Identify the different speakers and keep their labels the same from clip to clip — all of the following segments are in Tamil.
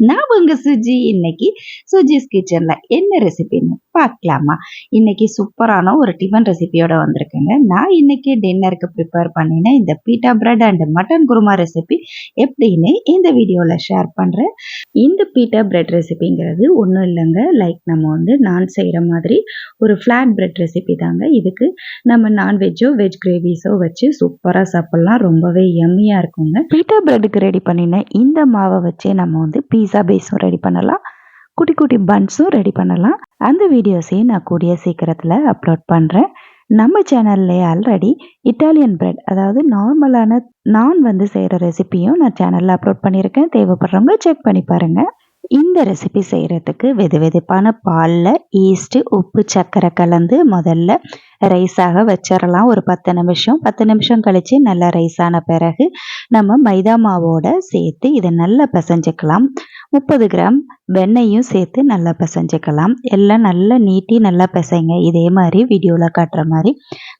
Speaker 1: நான் உங்க சுஜி. இன்னைக்கு சுஜிஸ் கிச்சன்ல என்ன ரெசிபின்னு பார்க்கலாமா? இன்னைக்கு சூப்பரான ஒரு டிஃபன் ரெசிபியோட வந்திருக்கேங்க. நான் இன்னைக்கு டின்னருக்கு ப்ரிப்பேர் பண்ணினேன் இந்த beta bread and mutton kurma recipe எப்படின்னு இந்த வீடியோல ஷேர் பண்றேன். இந்த பீட்டா பிரெட் ரெசிபிங்கிறது ஒன்றும் இல்லைங்க, லைக் நம்ம நான் செய்கிற மாதிரி ஒரு ஃப்ளாட் பிரெட் ரெசிபி தாங்க. இதுக்கு நம்ம நான்வெஜ்ஜோ வெஜ் கிரேவிஸோ வச்சு சூப்பராக சாப்பிட்லாம், ரொம்பவே எம்மியாக இருக்குங்க. பீட்டா பிரெட்டுக்கு ரெடி பண்ணின இந்த மாவை வச்சு நம்ம பீஸா பேஸும் ரெடி பண்ணலாம், குட்டி குட்டி பன்ஸும் ரெடி பண்ணலாம். அந்த வீடியோஸையும் நான் கூடிய சீக்கிரத்தில் அப்லோட் பண்ணுறேன். நம்ம சேனல்லே ஆல்ரெடி இட்டாலியன் பிரெட், அதாவது நார்மலான நான் செய்கிற ரெசிபியும் நான் சேனலில் அப்லோட் பண்ணியிருக்கேன். தேவைப்படுறவங்க செக் பண்ணி பாருங்கள். இந்த ரெசிபி செய்கிறதுக்கு வெது வெதுப்பான பாலில் ஈஸ்ட்டு உப்பு சர்க்கரை கலந்து முதல்ல ரைஸாக வச்சிடலாம். ஒரு 10 நிமிஷம் கழித்து நல்லா ரைஸ் ஆன பிறகு நம்ம மைதா மாவோட சேர்த்து இதை நல்லா பிசைஞ்சிக்கலாம். 30 கிராம் வெண்ணெயும் சேர்த்து நல்லா பிசைஞ்சிக்கலாம். எல்லாம் நல்லா நீட்டி நல்லா பிசைங்க. இதே மாதிரி வீடியோவில் காட்டுற மாதிரி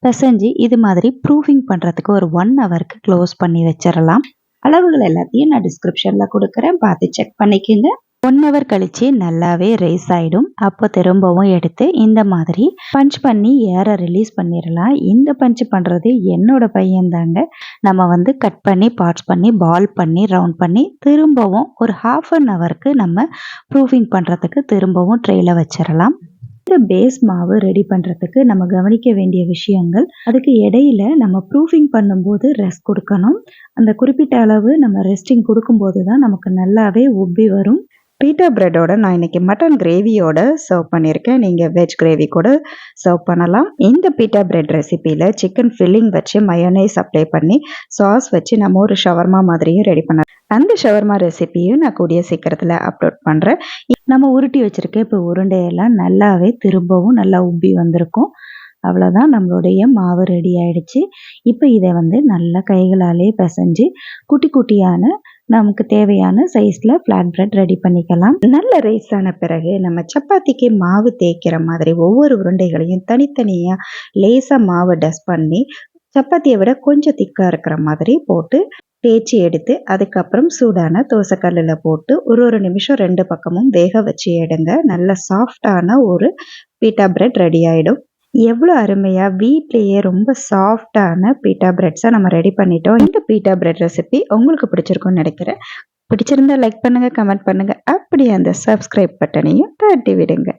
Speaker 1: பிசைஞ்சு இது மாதிரி ப்ரூஃபிங் பண்ணுறதுக்கு ஒரு 1 ஹவருக்கு க்ளோஸ் பண்ணி வச்சிடலாம். அளவுகள் எல்லாத்தையும் நான் டிஸ்கிரிப்ஷனில் கொடுக்குறேன், பார்த்து செக் பண்ணிக்கோங்க. 1 ஹவர் கழிச்சு நல்லாவே ரைஸ் ஆகிடும். அப்போ திரும்பவும் எடுத்து இந்த மாதிரி பஞ்ச் பண்ணி ஏரை ரிலீஸ் பண்ணிடலாம். இந்த பஞ்ச் பண்ணுறது என்னோட பையன்தாங்க. நம்ம கட் பண்ணி பார்ட்ஸ் பண்ணி பால் பண்ணி ரவுண்ட் பண்ணி திரும்பவும் ஒரு 1/2 ஹவருக்கு நம்ம ப்ரூஃபிங் பண்ணுறதுக்கு திரும்பவும் ட்ரேயில் வச்சிடலாம். இந்த பேஸ் மாவு ரெடி பண்ணுறதுக்கு நம்ம கவனிக்க வேண்டிய விஷயங்கள், அதுக்கு இடையில நம்ம ப்ரூஃபிங் பண்ணும்போது ரெஸ்ட் கொடுக்கணும். அந்த குறிப்பிட்ட அளவு நம்ம ரெஸ்டிங் கொடுக்கும்போது தான் நமக்கு நல்லாவே உப்பி வரும். பீட்டா பிரெட்டோட நான் இன்னைக்கு மட்டன் கிரேவியோட சர்வ் பண்ணியிருக்கேன். நீங்கள் வெஜ் கிரேவி கூட சர்வ் பண்ணலாம். இந்த பீட்டா பிரெட் ரெசிப்பியில் சிக்கன் ஃபில்லிங் வச்சு மயோனைஸ் அப்ளை பண்ணி சாஸ் வச்சு நம்ம ஒரு ஷவர்மா மாதிரியும் ரெடி பண்ணலாம். அந்த ஷவர்மா ரெசிபியும் நான் கூடிய சீக்கிரத்தில் அப்லோட் பண்ணுறேன். நம்ம உருட்டி வச்சுருக்க இப்போ உருண்டையெல்லாம் நல்லாவே திரும்பவும் நல்லா உப்பி வந்திருக்கும். அவ்வளோதான், நம்மளுடைய மாவு ரெடி ஆயிடுச்சு. இப்போ இதை நல்லா கைகளாலே பிசைஞ்சு குட்டி குட்டியான நமக்கு தேவையான சைஸில் ஃப்ளாட் பிரெட் ரெடி பண்ணிக்கலாம். நல்ல ரைஸ் ஆன பிறகு நம்ம சப்பாத்திக்கு மாவு தேய்க்கிற மாதிரி ஒவ்வொரு உருண்டைகளையும் தனித்தனியாக லேசாக மாவு டஸ்ட் பண்ணி சப்பாத்தியை விட கொஞ்சம் திக்காக இருக்கிற மாதிரி போட்டு தேய்ச்சி எடுத்து அதுக்கப்புறம் சூடான தோசைக்கல்லில் போட்டு ஒரு நிமிஷம் 2 பக்கமும் வேக வச்சு எடுங்க. நல்ல சாஃப்டான ஒரு பீட்டா பிரெட் ரெடி ஆகிடும். எவ்வளோ அருமையாக வீட்லேயே ரொம்ப சாஃப்டான பீட்டா பிரெட்ஸை நம்ம ரெடி பண்ணிட்டோம். இந்த பீட்டா பிரெட் ரெசிபி உங்களுக்கு பிடிச்சிருக்குன்னு நினைக்கிறேன். பிடிச்சிருந்தா லைக் பண்ணுங்கள், கமெண்ட் பண்ணுங்கள், அப்படியே அந்த சப்ஸ்கிரைப் பட்டனையும் தட்டி விடுங்க.